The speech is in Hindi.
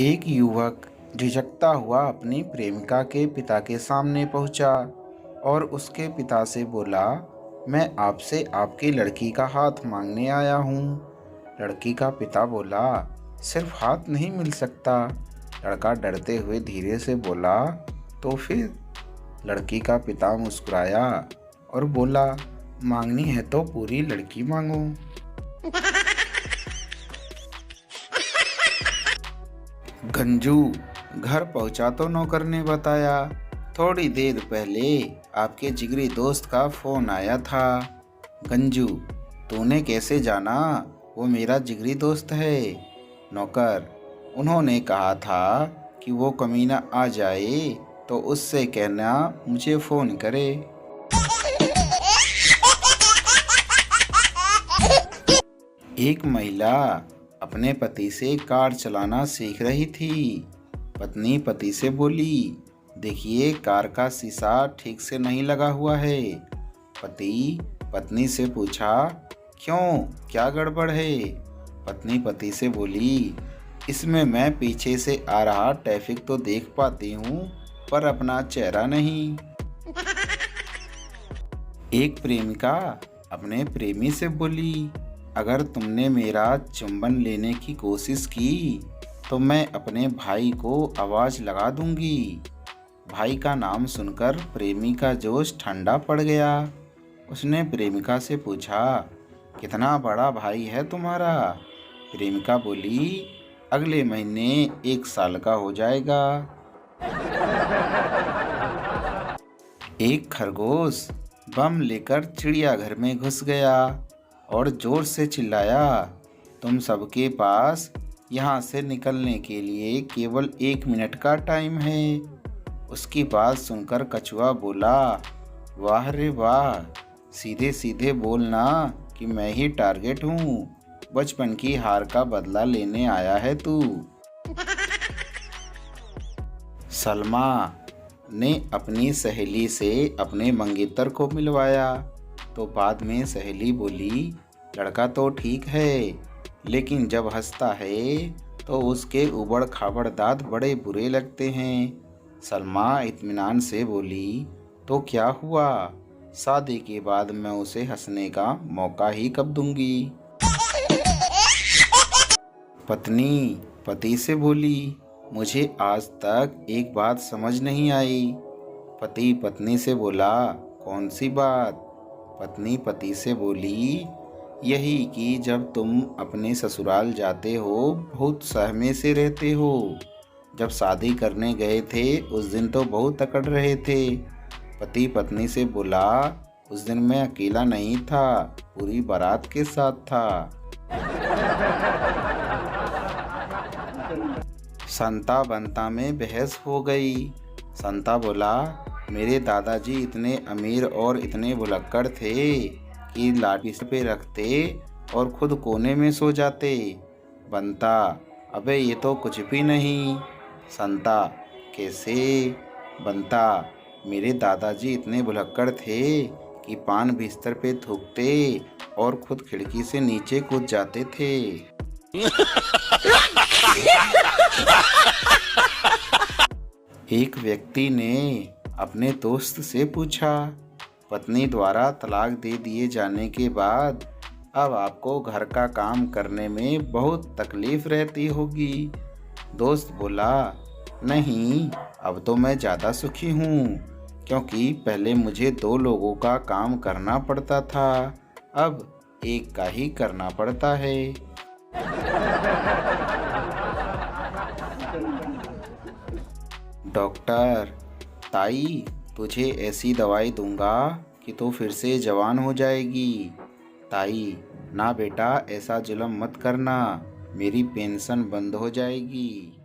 एक युवक झिझकता हुआ अपनी प्रेमिका के पिता के सामने पहुंचा और उसके पिता से बोला, मैं आपसे आपकी लड़की का हाथ मांगने आया हूं। लड़की का पिता बोला, सिर्फ हाथ नहीं मिल सकता। लड़का डरते हुए धीरे से बोला, तो फिर? लड़की का पिता मुस्कुराया और बोला, मांगनी है तो पूरी लड़की मांगो। गंजू घर पहुंचा तो नौकर ने बताया, थोड़ी देर पहले आपके जिगरी दोस्त का फोन आया था। गंजू, तूने कैसे जाना वो मेरा जिगरी दोस्त है? नौकर, उन्होंने कहा था कि वो कमीना आ जाए तो उससे कहना मुझे फोन करे। एक महिला अपने पति से कार चलाना सीख रही थी। पत्नी पति से बोली, देखिए कार का शीशा ठीक से नहीं लगा हुआ है। पति पत्नी से पूछा, क्यों, क्या गड़बड़ है? पत्नी पति से बोली, इसमें मैं पीछे से आ रहा ट्रैफिक तो देख पाती हूँ पर अपना चेहरा नहीं। एक प्रेमिका अपने प्रेमी से बोली, अगर तुमने मेरा चुंबन लेने की कोशिश की तो मैं अपने भाई को आवाज़ लगा दूंगी। भाई का नाम सुनकर प्रेमी का जोश ठंडा पड़ गया। उसने प्रेमिका से पूछा, कितना बड़ा भाई है तुम्हारा? प्रेमिका बोली, अगले महीने 1 साल का हो जाएगा। एक खरगोश बम लेकर चिड़ियाघर में घुस गया और जोर से चिल्लाया, तुम सबके पास यहाँ से निकलने के लिए केवल 1 मिनट का टाइम है। उसकी बात सुनकर कछुआ बोला, वाह रे वाह, सीधे सीधे बोलना कि मैं ही टारगेट हूँ। बचपन की हार का बदला लेने आया है तू। सलमा ने अपनी सहेली से अपने मंगेतर को मिलवाया तो बाद में सहेली बोली, लड़का तो ठीक है लेकिन जब हंसता है तो उसके उबड़ खाबड़ दांत बड़े बुरे लगते हैं। सलमा इत्मीनान से बोली, तो क्या हुआ, शादी के बाद मैं उसे हंसने का मौका ही कब दूंगी। पत्नी पति से बोली, मुझे आज तक एक बात समझ नहीं आई। पति पत्नी से बोला, कौन सी बात? पत्नी पति से बोली, यही कि जब तुम अपने ससुराल जाते हो बहुत सहमे से रहते हो। जब शादी करने गए थे उस दिन तो बहुत अकड़ रहे थे। पति पत्नी से बोला, उस दिन मैं अकेला नहीं था, पूरी बारात के साथ था। संता बंता में बहस हो गई। संता बोला, मेरे दादाजी इतने अमीर और इतने भुलक्कड़ थे कि लाठी पे रखते और खुद कोने में सो जाते। बंता, अबे ये तो कुछ भी नहीं। संता, कैसे? बंता, मेरे दादाजी इतने भुलक्कड़ थे कि पान बिस्तर पे थूकते और खुद खिड़की से नीचे कूद जाते थे। एक व्यक्ति ने अपने दोस्त से पूछा, पत्नी द्वारा तलाक दे दिए जाने के बाद अब आपको घर का काम करने में बहुत तकलीफ रहती होगी। दोस्त बोला, नहीं, अब तो मैं ज़्यादा सुखी हूँ क्योंकि पहले मुझे 2 लोगों का काम करना पड़ता था, अब एक का ही करना पड़ता है। डॉक्टर, ताई तुझे ऐसी दवाई दूंगा कि तू फिर से जवान हो जाएगी। ताई, ना बेटा, ऐसा जुल्म मत करना, मेरी पेंशन बंद हो जाएगी।